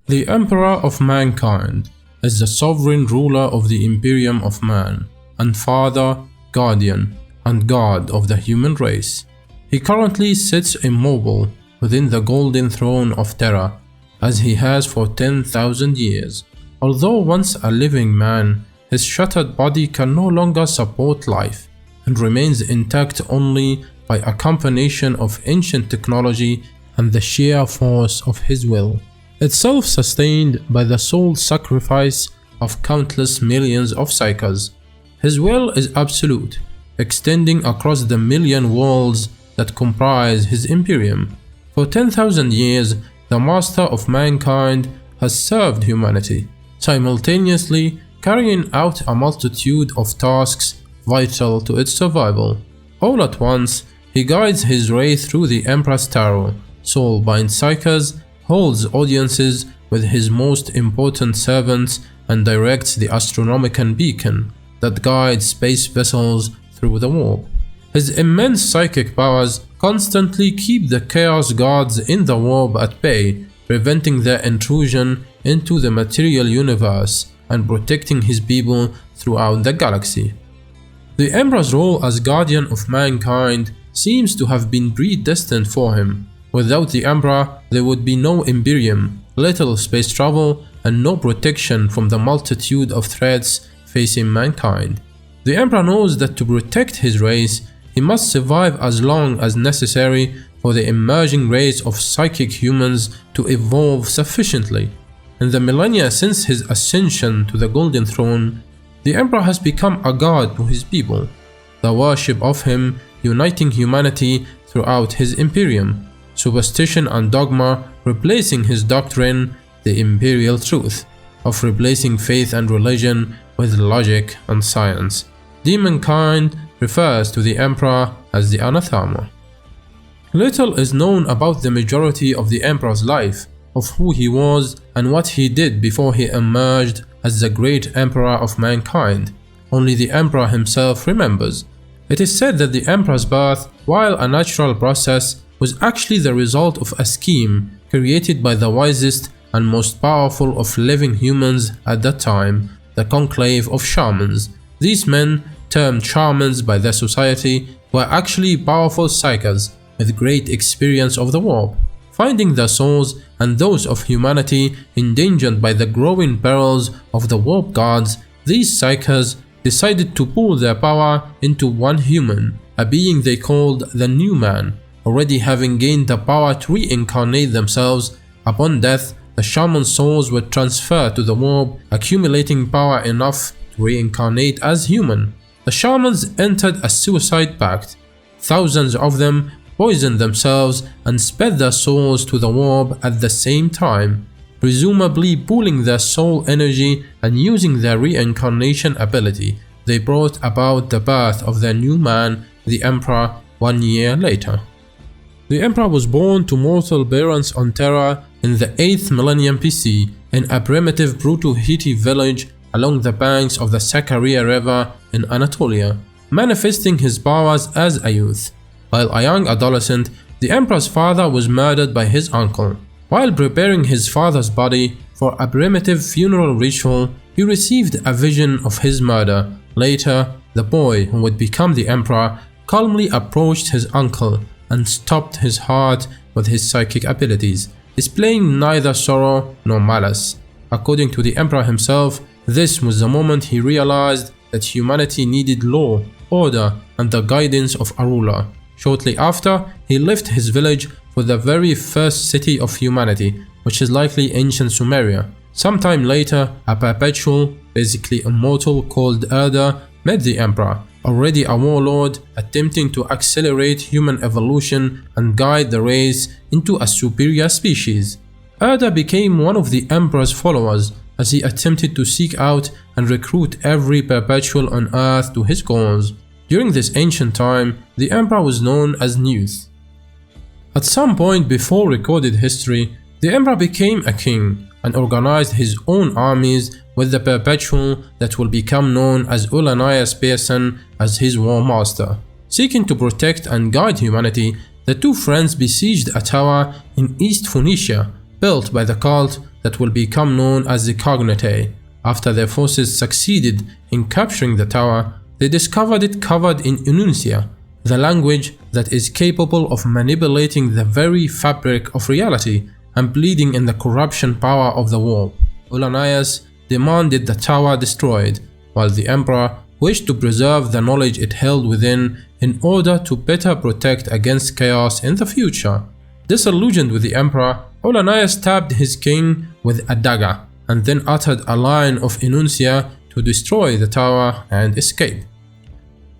The Emperor of Mankind is the sovereign ruler of the Imperium of Man, and father, guardian, and god of the human race. He currently sits immobile within the Golden Throne of Terra, as he has for 10,000 years. Although once a living man, his shattered body can no longer support life, and remains intact only by a combination of ancient technology and the sheer force of his will. Itself sustained by the soul sacrifice of countless millions of psykers. His will is absolute, extending across the million worlds that comprise his Imperium. For 10,000 years, the Master of Mankind has served humanity, simultaneously carrying out a multitude of tasks vital to its survival. All at once, he guides his race through the Empress Tarot, soul-bind psykers, holds audiences with his most important servants, and directs the astronomical beacon that guides space vessels through the warp. His immense psychic powers constantly keep the Chaos Gods in the warp at bay, preventing their intrusion into the material universe and protecting his people throughout the galaxy. The Emperor's role as guardian of mankind seems to have been predestined for him. Without the Emperor, there would be no Imperium, little space travel, and no protection from the multitude of threats facing mankind. The Emperor knows that to protect his race, he must survive as long as necessary for the emerging race of psychic humans to evolve sufficiently. In the millennia since his ascension to the Golden Throne, the Emperor has become a god to his people, the worship of him uniting humanity throughout his Imperium, superstition and dogma replacing his doctrine, the imperial truth, of replacing faith and religion with logic and science. Demonkind refers to the Emperor as the anathema. Little is known about the majority of the Emperor's life, of who he was and what he did before he emerged as the great Emperor of mankind. Only the Emperor himself remembers. It is said that the Emperor's birth, while a natural process, was actually the result of a scheme created by the wisest and most powerful of living humans at that time, the conclave of shamans. These men, termed shamans by the society, were actually powerful psykers with great experience of the warp. Finding the souls and those of humanity endangered by the growing perils of the warp gods, these psykers decided to pool their power into one human, a being they called the New Man. Already having gained the power to reincarnate themselves, upon death, the shaman souls were transferred to the warp, accumulating power enough to reincarnate as human. The shamans entered a suicide pact. Thousands of them poisoned themselves and sped their souls to the warp at the same time, presumably pooling their soul energy and using their reincarnation ability. They brought about the birth of their new man, the Emperor, 1 year later. The Emperor was born to mortal parents on Terra in the 8th millennium BC in a primitive Proto-Hittite village along the banks of the Sakarya River in Anatolia, manifesting his powers as a youth. While a young adolescent, the Emperor's father was murdered by his uncle. While preparing his father's body for a primitive funeral ritual, he received a vision of his murder. Later, the boy, who would become the Emperor, calmly approached his uncle and stopped his heart with his psychic abilities, displaying neither sorrow nor malice. According to the Emperor himself, this was the moment he realized that humanity needed law, order, and the guidance of a ruler. Shortly after, he left his village for the very first city of humanity, which is likely ancient Sumeria. Sometime later, a perpetual, basically immortal called Erda, met the Emperor, already a warlord attempting to accelerate human evolution and guide the race into a superior species. Erda became one of the Emperor's followers as he attempted to seek out and recruit every perpetual on Earth to his cause. During this ancient time, the Emperor was known as Nuth. At some point before recorded history, the Emperor became a king and organized his own armies with the perpetual that will become known as Ulanias Pearson as his war master. Seeking to protect and guide humanity, the two friends besieged a tower in East Phoenicia built by the cult that will become known as the Cognitae. After their forces succeeded in capturing the tower, they discovered it covered in enuncia, the language that is capable of manipulating the very fabric of reality and bleeding in the corruption power of the warp. Ulanias demanded the tower destroyed, while the Emperor wished to preserve the knowledge it held within in order to better protect against chaos in the future. Disillusioned with the Emperor, Ulanias stabbed his king with a dagger and then uttered a line of enuncia to destroy the tower and escape.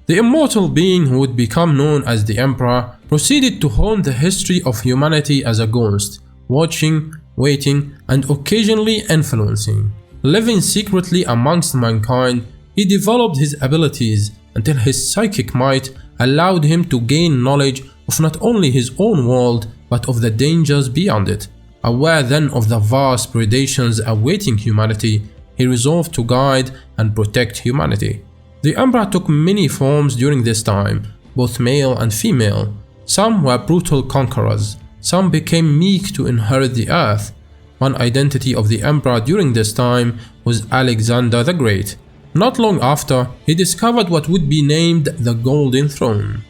The immortal being who would become known as the Emperor proceeded to haunt the history of humanity as a ghost, watching, waiting, and occasionally influencing. Living secretly amongst mankind, he developed his abilities until his psychic might allowed him to gain knowledge of not only his own world but of the dangers beyond it. Aware then of the vast predations awaiting humanity, he resolved to guide and protect humanity. The Emperor took many forms during this time, both male and female. Some were brutal conquerors, some became meek to inherit the earth. One identity of the Emperor during this time was Alexander the Great. Not long after, he discovered what would be named the Golden Throne.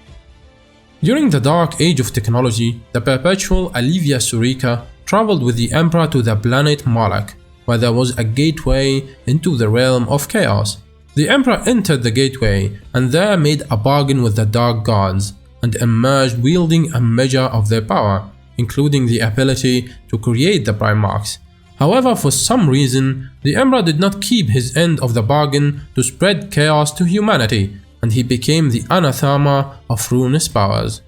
During the Dark Age of technology, the perpetual Alivia Surica traveled with the Emperor to the planet Malak, where there was a gateway into the realm of chaos. The Emperor entered the gateway and there made a bargain with the Dark Gods and emerged wielding a measure of their power, including the ability to create the Primarchs. However, for some reason, the Emperor did not keep his end of the bargain to spread chaos to humanity, and he became the anathema of ruinous powers.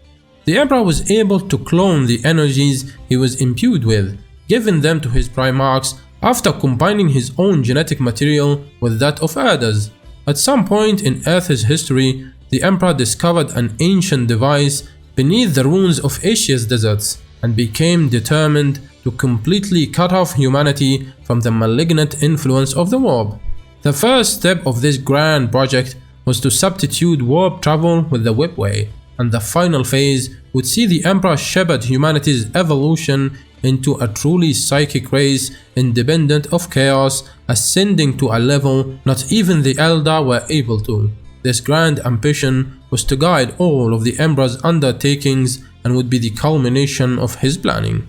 The Emperor was able to clone the energies he was imbued with, giving them to his Primarchs after combining his own genetic material with that of others. At some point in Earth's history, the Emperor discovered an ancient device beneath the ruins of Asia's deserts and became determined to completely cut off humanity from the malignant influence of the warp. The first step of this grand project was to substitute warp travel with the whipway, and the final phase would see the Emperor shepherd humanity's evolution into a truly psychic race independent of chaos, ascending to a level not even the Elder were able to. This grand ambition was to guide all of the Emperor's undertakings and would be the culmination of his planning.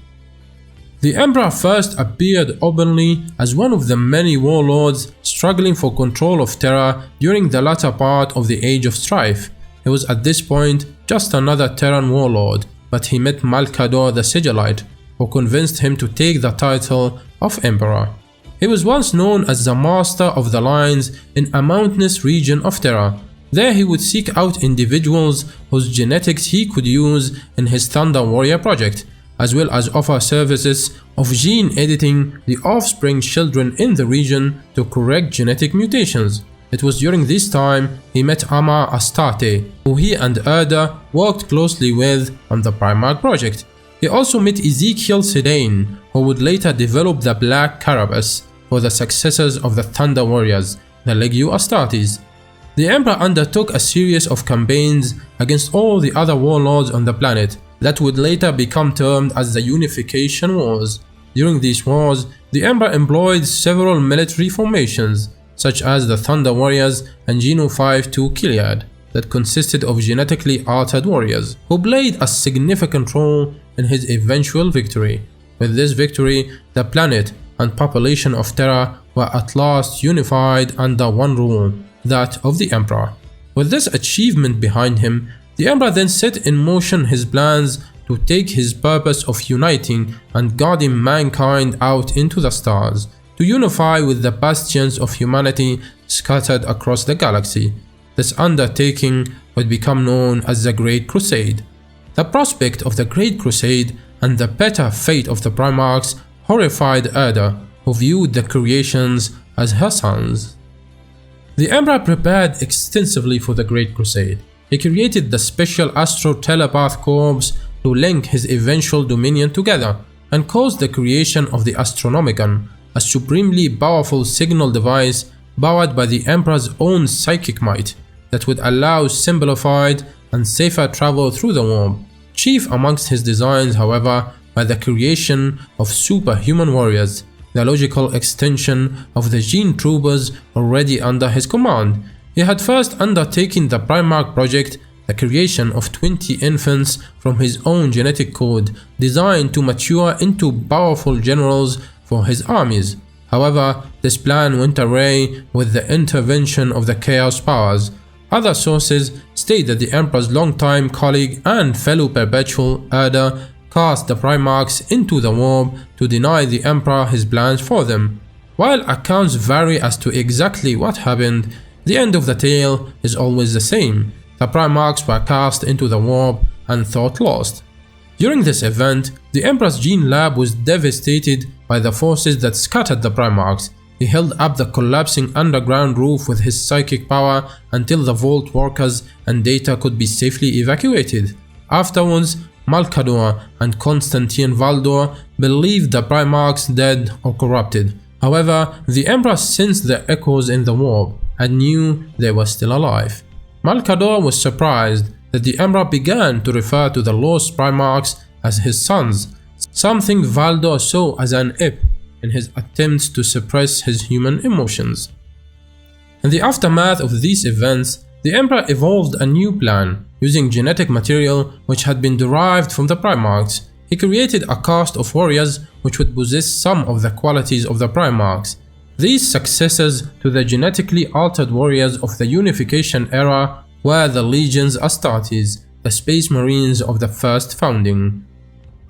The Emperor first appeared openly as one of the many warlords struggling for control of Terra during the latter part of the Age of Strife. He was at this point just another Terran warlord, but he met Malkador the Sigillite, who convinced him to take the title of Emperor. He was once known as the Master of the Lines in a mountainous region of Terra. There he would seek out individuals whose genetics he could use in his Thunder Warrior project, as well as offer services of gene editing the offspring children in the region to correct genetic mutations. It was during this time he met Ama Astarte, who he and Erda worked closely with on the Primarch Project. He also met Ezekiel Sedain, who would later develop the Black Carapace for the successors of the Thunder Warriors, the Legio Astartes. The Emperor undertook a series of campaigns against all the other warlords on the planet that would later become termed as the Unification Wars. During these wars, the Emperor employed several military formations, such as the Thunder Warriors and Geno 5-2 Kiliad, that consisted of genetically altered warriors, who played a significant role in his eventual victory. With this victory, the planet and population of Terra were at last unified under one rule, that of the Emperor. With this achievement behind him, the Emperor then set in motion his plans to take his purpose of uniting and guiding mankind out into the stars, to unify with the bastions of humanity scattered across the galaxy. This undertaking would become known as the Great Crusade. The prospect of the Great Crusade and the better fate of the Primarchs horrified Erda, who viewed the creations as her sons. The Emperor prepared extensively for the Great Crusade. He created the special Astro Telepath Corps to link his eventual dominion together, and caused the creation of the Astronomicon, a supremely powerful signal device powered by the Emperor's own psychic might that would allow simplified and safer travel through the warp. Chief amongst his designs, however, were the creation of superhuman warriors, the logical extension of the gene troopers already under his command. He had first undertaken the Primarch Project, the creation of 20 infants from his own genetic code, designed to mature into powerful generals for his armies. However, this plan went awry with the intervention of the Chaos Powers. Other sources state that the Emperor's longtime colleague and fellow Perpetual Erda cast the Primarchs into the warp to deny the Emperor his plans for them. While accounts vary as to exactly what happened, the end of the tale is always the same. The Primarchs were cast into the warp and thought lost. During this event, the Emperor's gene lab was devastated by the forces that scattered the Primarchs. He held up the collapsing underground roof with his psychic power until the vault workers and data could be safely evacuated. Afterwards, Malkador and Constantine Valdor believed the Primarchs dead or corrupted. However, the Emperor sensed the echoes in the warp and knew they were still alive. Malkador was surprised that the Emperor began to refer to the lost Primarchs as his sons, something Valdor saw as an ip in his attempts to suppress his human emotions. In the aftermath of these events, the Emperor evolved a new plan. Using genetic material which had been derived from the Primarchs, he created a caste of warriors which would possess some of the qualities of the Primarchs. These successors to the genetically altered warriors of the Unification era were the Legions Astartes, the Space Marines of the first founding.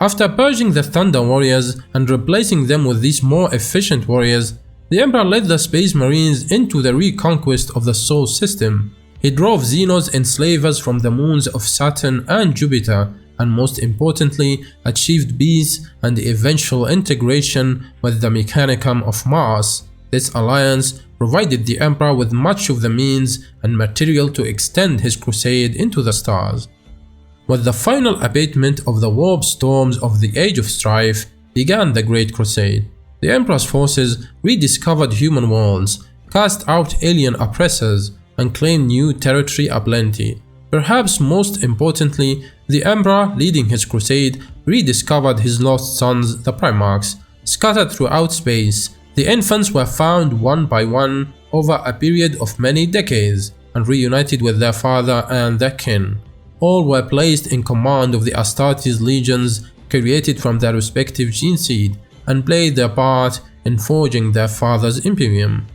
After purging the Thunder Warriors and replacing them with these more efficient warriors, the Emperor led the Space Marines into the reconquest of the Sol system. He drove Xenos enslavers from the moons of Saturn and Jupiter, and most importantly, achieved peace and the eventual integration with the Mechanicum of Mars. This alliance provided the Emperor with much of the means and material to extend his crusade into the stars. With the final abatement of the warp storms of the Age of Strife, began the Great Crusade. The Emperor's forces rediscovered human worlds, cast out alien oppressors, and claimed new territory aplenty. Perhaps most importantly, the Emperor, leading his crusade, rediscovered his lost sons, the Primarchs. Scattered throughout space, the infants were found one by one over a period of many decades and reunited with their father and their kin. All were placed in command of the Astartes legions created from their respective gene seed and played their part in forging their father's imperium.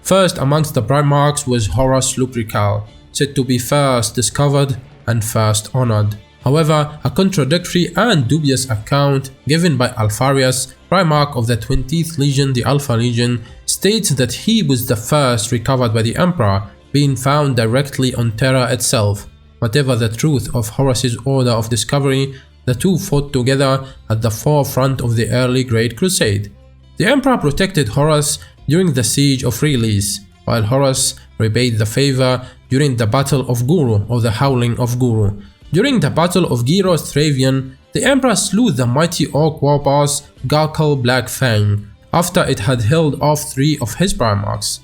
First amongst the Primarchs was Horus Lupercal, said to be first discovered and first honored. However, a contradictory and dubious account given by Alpharius, Primarch of the 20th Legion, the Alpha Legion, states that he was the first recovered by the Emperor, being found directly on Terra itself. Whatever the truth of Horus's order of discovery, the two fought together at the forefront of the early Great Crusade. The Emperor protected Horus during the Siege of Release, while Horus repaid the favor during the Battle of Guru or the Howling of Guru. During the Battle of Gyros Thravian, the Emperor slew the mighty orc warboss Garkal Black Fang after it had held off 3 of his Primarchs.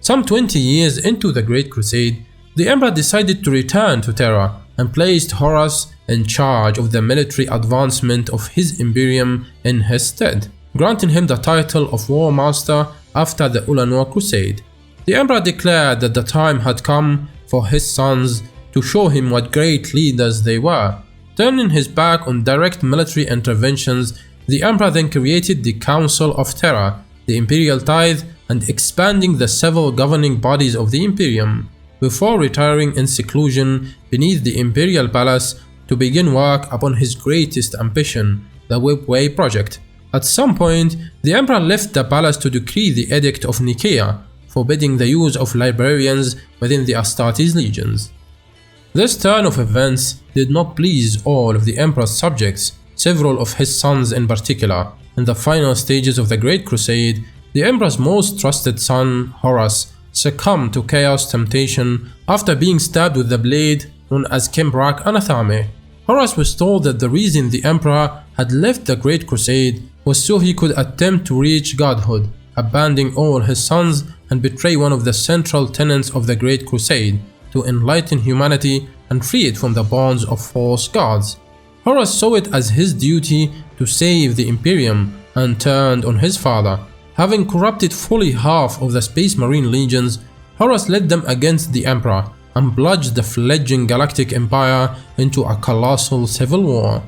Some 20 years into the Great Crusade, the Emperor decided to return to Terra and placed Horus in charge of the military advancement of his Imperium in his stead, granting him the title of War Master after the Ulanor Crusade. The Emperor declared that the time had come for his sons to show him what great leaders they were. Turning his back on direct military interventions, the Emperor then created the Council of Terra, the Imperial Tithe, and expanding the civil governing bodies of the Imperium, before retiring in seclusion beneath the Imperial Palace to begin work upon his greatest ambition, the Whipway Project. At some point, the Emperor left the palace to decree the Edict of Nicaea, forbidding the use of librarians within the Astartes legions. This turn of events did not please all of the Emperor's subjects, several of his sons in particular. In the final stages of the Great Crusade, the Emperor's most trusted son, Horus, succumbed to chaos temptation after being stabbed with the blade known as Kimbrak Anathame. Horus was told that the reason the Emperor had left the Great Crusade was so he could attempt to reach godhood, abandoning all his sons and betray one of the central tenets of the Great Crusade, to enlighten humanity and free it from the bonds of false gods. Horus saw it as his duty to save the Imperium and turned on his father. Having corrupted fully half of the Space Marine legions, Horus led them against the Emperor and plunged the fledgling galactic empire into a colossal civil war.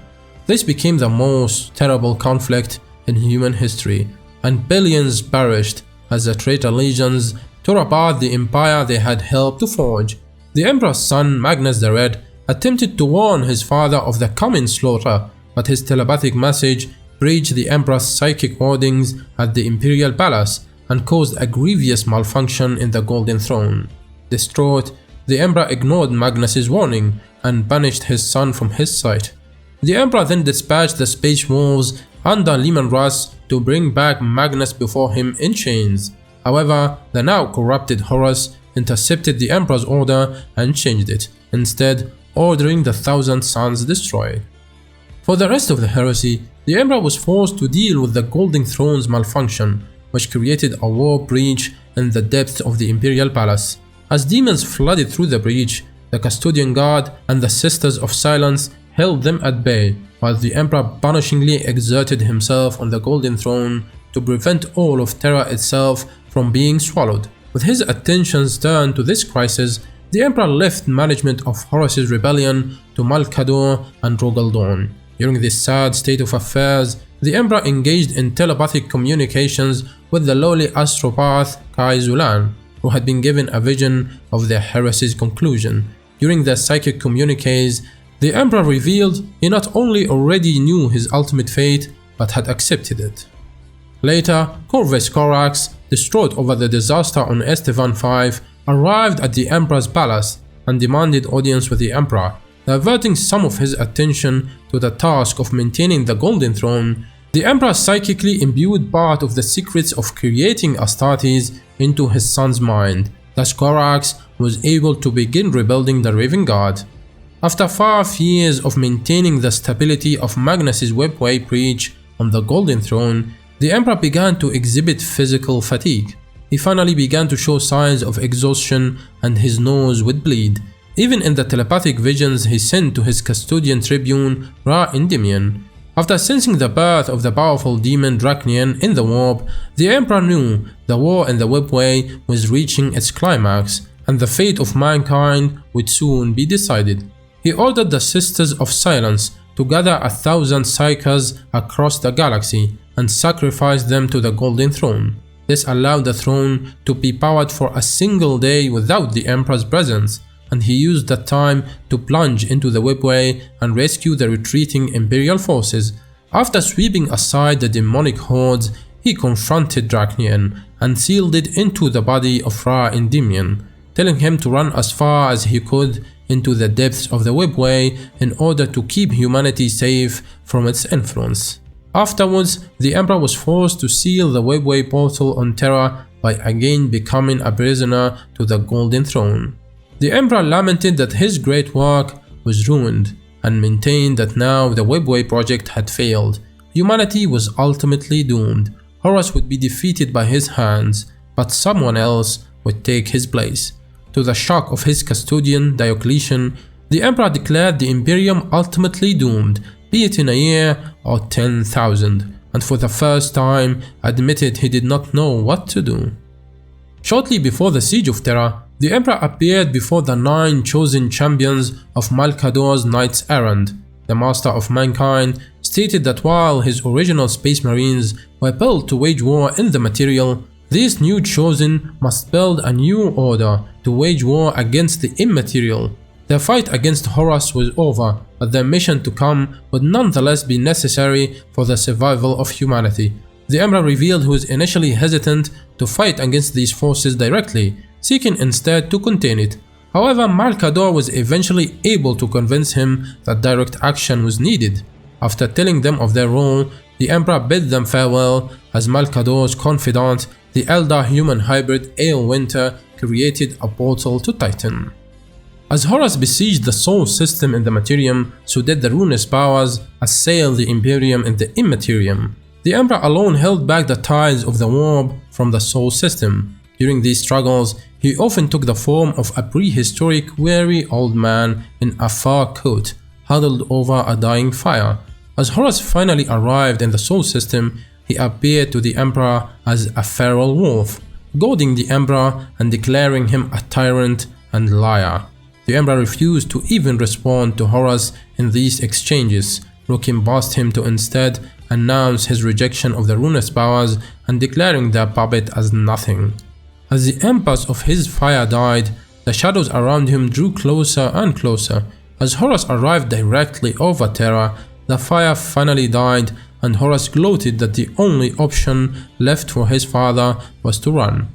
This became the most terrible conflict in human history, and billions perished as the traitor legions tore apart the empire they had helped to forge. The Emperor's son, Magnus the Red, attempted to warn his father of the coming slaughter, but his telepathic message breached the Emperor's psychic wardings at the Imperial Palace and caused a grievous malfunction in the Golden Throne. Distraught, the Emperor ignored Magnus's warning and banished his son from his sight. The Emperor then dispatched the Space Wolves under Leman Russ to bring back Magnus before him in chains. However, the now corrupted Horus intercepted the Emperor's order and changed it, instead ordering the Thousand Suns destroyed. For the rest of the heresy, the Emperor was forced to deal with the Golden Throne's malfunction, which created a warp breach in the depths of the Imperial Palace. As demons flooded through the breach, the Custodian Guard and the Sisters of Silence held them at bay, while the Emperor punishingly exerted himself on the Golden Throne to prevent all of Terra itself from being swallowed. With his attentions turned to this crisis, the Emperor left management of Horus's rebellion to Malkador and Rogaldorn. During this sad state of affairs, the Emperor engaged in telepathic communications with the lowly astropath Kai Zulan, who had been given a vision of the heresy's conclusion. During the psychic communiques, the Emperor revealed he not only already knew his ultimate fate, but had accepted it. Later, Corvus Corax, distraught over the disaster on Estevan V, arrived at the Emperor's palace and demanded audience with the Emperor. Diverting some of his attention to the task of maintaining the Golden Throne, the Emperor psychically imbued part of the secrets of creating Astartes into his son's mind. Thus Corax was able to begin rebuilding the Raven Guard. After 5 years of maintaining the stability of Magnus's webway breach on the Golden Throne, the Emperor began to exhibit physical fatigue. He finally began to show signs of exhaustion and his nose would bleed. Even in the telepathic visions he sent to his custodian tribune, Ra-Endymion. After sensing the birth of the powerful demon Drach'nyen in the warp, the Emperor knew the war in the webway was reaching its climax, and the fate of mankind would soon be decided. He ordered the Sisters of Silence to gather 1,000 psykers across the galaxy and sacrifice them to the Golden Throne. This allowed the throne to be powered for a single day without the Emperor's presence, and he used that time to plunge into the webway and rescue the retreating Imperial forces. After sweeping aside the demonic hordes, he confronted Drach'nyen and sealed it into the body of Ra-Endymion, telling him to run as far as he could into the depths of the webway in order to keep humanity safe from its influence. Afterwards, the Emperor was forced to seal the webway portal on Terra by again becoming a prisoner to the Golden Throne. The Emperor lamented that his great work was ruined and maintained that now the Webway project had failed. Humanity was ultimately doomed. Horus would be defeated by his hands, but someone else would take his place. To the shock of his custodian, Diocletian, the Emperor declared the Imperium ultimately doomed, be it in a year or 10,000, and for the first time admitted he did not know what to do. Shortly before the siege of Terra, the Emperor appeared before the 9 chosen champions of Malkador's Knights Errant. The Master of Mankind stated that while his original Space Marines were built to wage war in the material, these new chosen must build a new order to wage war against the immaterial. Their fight against Horus was over, but their mission to come would nonetheless be necessary for the survival of humanity. The Emperor revealed he was initially hesitant to fight against these forces directly, seeking instead to contain it. However, Malkador was eventually able to convince him that direct action was needed. After telling them of their role, the Emperor bid them farewell as Malkador's confidant, the elder human hybrid Aelwinter, created a portal to Titan. As Horus besieged the Sol system in the Materium, so did the Ruinous powers assail the Imperium in the Immaterium. The Emperor alone held back the tides of the warp from the Sol system. During these struggles, he often took the form of a prehistoric, weary old man in a fur coat, huddled over a dying fire. As Horus finally arrived in the Sol system, he appeared to the Emperor as a feral wolf, goading the Emperor and declaring him a tyrant and liar. The Emperor refused to even respond to Horus in these exchanges, looking past him to instead announce his rejection of the rune's powers and declaring the puppet as nothing. As the impulse of his fire died, the shadows around him drew closer and closer. As Horus arrived directly over Terra, the fire finally died, and Horus gloated that the only option left for his father was to run.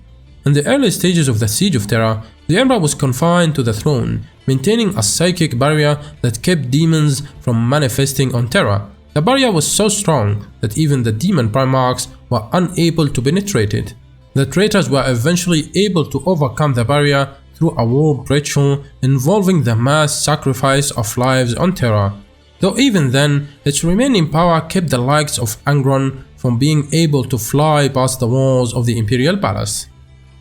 In the early stages of the Siege of Terra, the Emperor was confined to the throne, maintaining a psychic barrier that kept demons from manifesting on Terra. The barrier was so strong that even the demon Primarchs were unable to penetrate it. The traitors were eventually able to overcome the barrier through a warped ritual involving the mass sacrifice of lives on Terra. Though even then, its remaining power kept the likes of Angron from being able to fly past the walls of the Imperial Palace.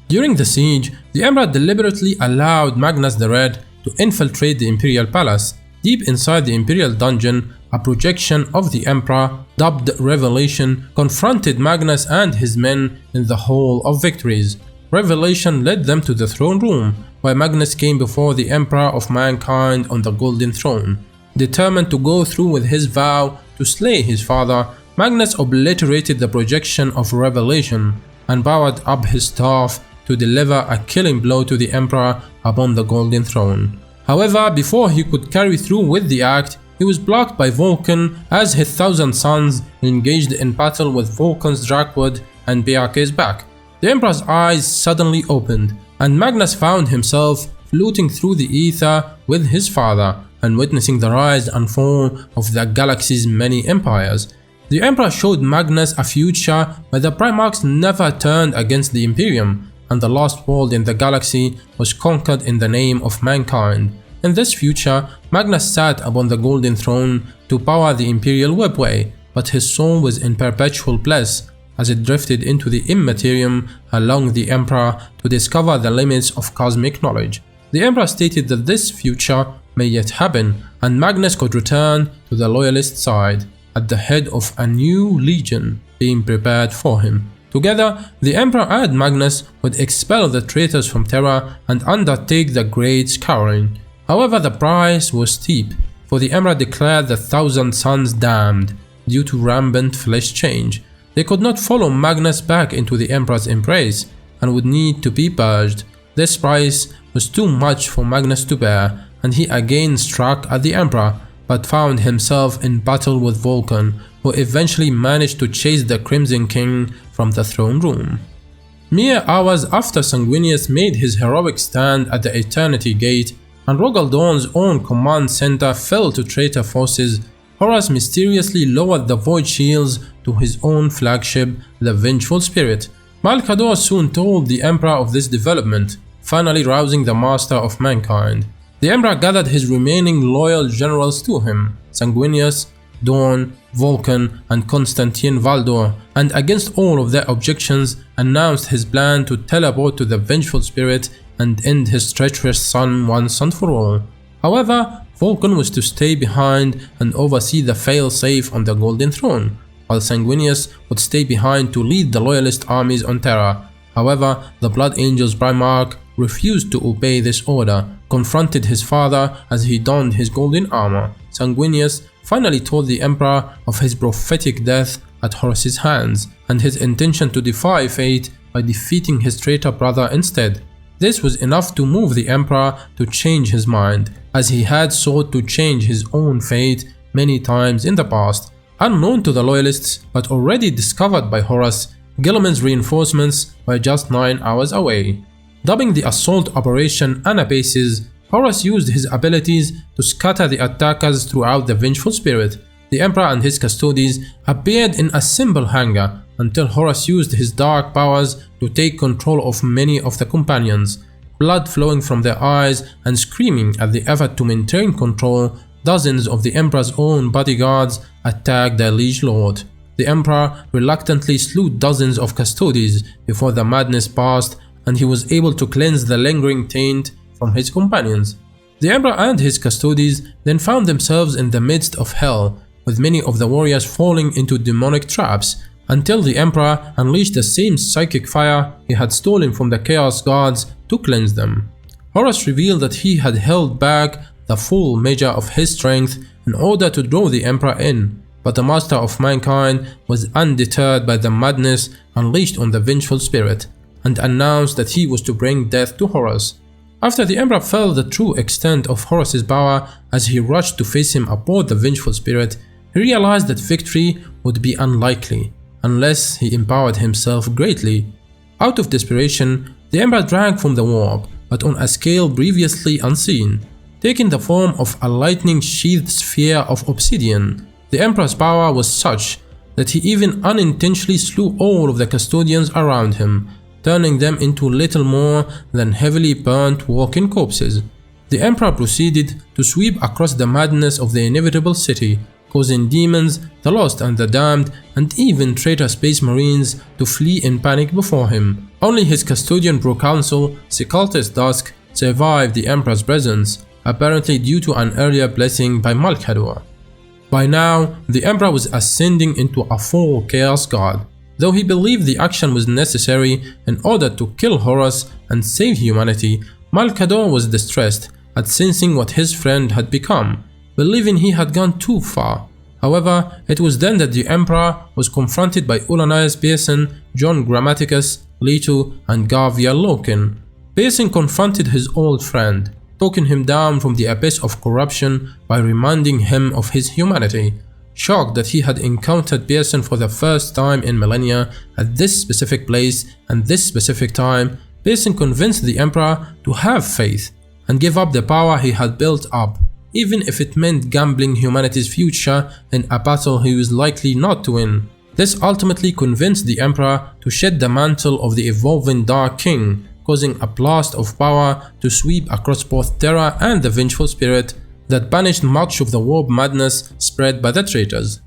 During the siege, the Emperor deliberately allowed Magnus the Red to infiltrate the Imperial Palace. Deep inside the Imperial dungeon, a projection of the Emperor, dubbed Revelation, confronted Magnus and his men in the Hall of Victories. Revelation led them to the throne room, where Magnus came before the Emperor of Mankind on the Golden Throne. Determined to go through with his vow to slay his father, Magnus obliterated the projection of Revelation and powered up his staff to deliver a killing blow to the Emperor upon the Golden Throne. However, before he could carry through with the act, he was blocked by Vulcan as his 1,000 sons engaged in battle with Vulcan's Drach'nyen and Beake's back. The Emperor's eyes suddenly opened, and Magnus found himself floating through the ether with his father and witnessing the rise and fall of the galaxy's many empires. The Emperor showed Magnus a future where the Primarchs never turned against the Imperium, and the lost world in the galaxy was conquered in the name of mankind. In this future, Magnus sat upon the Golden Throne to power the Imperial Webway, but his soul was in perpetual bliss as it drifted into the Immaterium along the Emperor to discover the limits of cosmic knowledge. The Emperor stated that this future may yet happen, and Magnus could return to the Loyalist side, at the head of a new legion being prepared for him. Together, the Emperor and Magnus would expel the traitors from Terra and undertake the Great Scouring. However, the price was steep, for the Emperor declared the 1,000 sons damned due to rampant flesh change. They could not follow Magnus back into the Emperor's embrace and would need to be purged. This price was too much for Magnus to bear, and he again struck at the Emperor, but found himself in battle with Vulcan, who eventually managed to chase the Crimson King from the throne room. Mere hours after Sanguinius made his heroic stand at the Eternity Gate and Rogal Dawn's own command center fell to traitor forces, Horus mysteriously lowered the Void Shields to his own flagship, the Vengeful Spirit. Malcador soon told the Emperor of this development, finally rousing the master of mankind. The Emperor gathered his remaining loyal generals to him, Sanguinius, Dawn, Vulcan, and Constantine Valdor, and against all of their objections, announced his plan to teleport to the Vengeful Spirit and end his treacherous son once and for all. However, Vulcan was to stay behind and oversee the fail-safe on the Golden Throne, while Sanguinius would stay behind to lead the Loyalist armies on Terra. However, the Blood Angels Primarch refused to obey this order, confronted his father as he donned his golden armor. Sanguinius finally told the Emperor of his prophetic death at Horus's hands, and his intention to defy fate by defeating his traitor brother instead. This was enough to move the Emperor to change his mind, as he had sought to change his own fate many times in the past. Unknown to the Loyalists, but already discovered by Horus, Guilliman's reinforcements were just 9 hours away. Dubbing the assault Operation Anabasis, Horus used his abilities to scatter the attackers throughout the Vengeful Spirit. The Emperor and his custodies appeared in a simple hangar until Horus used his dark powers to take control of many of the companions. Blood flowing from their eyes and screaming at the effort to maintain control, dozens of the Emperor's own bodyguards attacked their liege lord. The Emperor reluctantly slew dozens of custodies before the madness passed, and he was able to cleanse the lingering taint from his companions. The Emperor and his custodies then found themselves in the midst of hell, with many of the warriors falling into demonic traps. until the Emperor unleashed the same psychic fire he had stolen from the Chaos Gods to cleanse them. Horus revealed that he had held back the full measure of his strength in order to draw the Emperor in, but the Master of Mankind was undeterred by the madness unleashed on the Vengeful Spirit, and announced that he was to bring death to Horus. After the Emperor felt the true extent of Horus's power as he rushed to face him aboard the Vengeful Spirit, he realized that victory would be unlikely unless he empowered himself greatly. Out of desperation, the Emperor drank from the warp, but on a scale previously unseen, taking the form of a lightning-sheathed sphere of obsidian. The Emperor's power was such that he even unintentionally slew all of the custodians around him, turning them into little more than heavily burnt walking corpses. The Emperor proceeded to sweep across the madness of the inevitable city, causing demons, the lost and the damned, and even traitor space marines to flee in panic before him. Only his custodian proconsul, Sicultus Dusk, survived the Emperor's presence, apparently due to an earlier blessing by Malkador. By now, the Emperor was ascending into a full Chaos God. Though he believed the action was necessary in order to kill Horus and save humanity, Malkador was distressed at sensing what his friend had become, believing he had gone too far. However, it was then that the Emperor was confronted by Ulanias Pearson, John Grammaticus, Leto, and Gavia Loken. Pearson confronted his old friend, talking him down from the abyss of corruption by reminding him of his humanity. Shocked that he had encountered Pearson for the first time in millennia at this specific place and this specific time, Pearson convinced the Emperor to have faith and give up the power he had built up, even if it meant gambling humanity's future in a battle he was likely not to win. This ultimately convinced the Emperor to shed the mantle of the evolving Dark King, causing a blast of power to sweep across both Terra and the Vengeful Spirit that banished much of the warp madness spread by the traitors.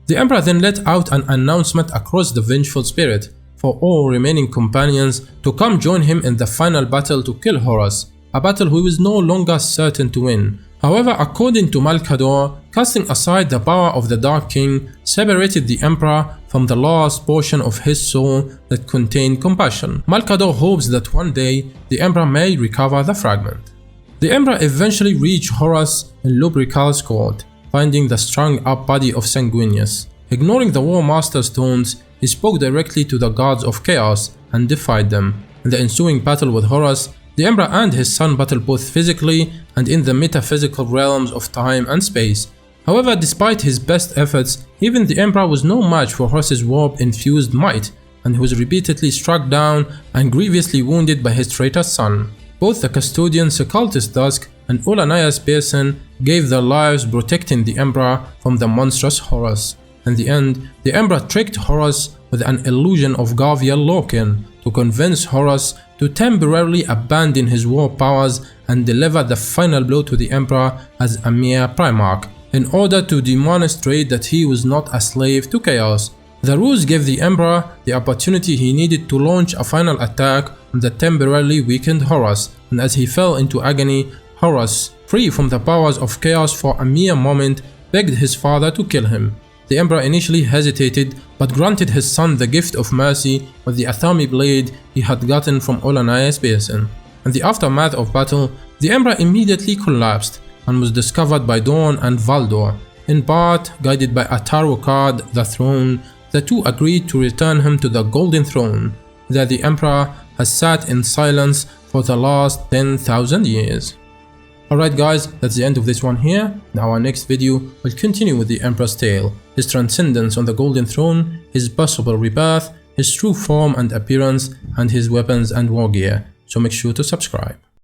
The Emperor then let out an announcement across the Vengeful Spirit for all remaining companions to come join him in the final battle to kill Horus, a battle he was no longer certain to win. However, according to Malkador, casting aside the power of the Dark King separated the Emperor from the last portion of his soul that contained compassion. Malkador hopes that one day the Emperor may recover the fragment. The Emperor eventually reached Horus in Lupercal's court, finding the strung-up body of Sanguinius. Ignoring the War Master's taunts, he spoke directly to the gods of chaos and defied them. In the ensuing battle with Horus, the Emperor and his son battled both physically and in the metaphysical realms of time and space. However, despite his best efforts, even the Emperor was no match for Horus's warp-infused might, and he was repeatedly struck down and grievously wounded by his traitor son. Both the custodian Sicultus Dusk and Ulanias Pearson gave their lives protecting the Emperor from the monstrous Horus. In the end, the Emperor tricked Horus with an illusion of Gavia Loken to convince Horus to temporarily abandon his war powers and deliver the final blow to the Emperor as a mere Primarch, in order to demonstrate that he was not a slave to chaos. The ruse gave the Emperor the opportunity he needed to launch a final attack on the temporarily weakened Horus, and as he fell into agony, Horus, free from the powers of chaos for a mere moment, begged his father to kill him. The Emperor initially hesitated, but granted his son the gift of mercy with the Athami blade he had gotten from Ulanias Pearson. In the aftermath of battle, the Emperor immediately collapsed and was discovered by Dawn and Valdor. In part, guided by a tarot card, the throne, the two agreed to return him to the Golden Throne, that the Emperor has sat in silence for the last 10,000 years. Alright guys, that's the end of this one here. In our next video, we'll continue with the Emperor's tale, his transcendence on the Golden Throne, his possible rebirth, his true form and appearance, and his weapons and war gear, so make sure to subscribe.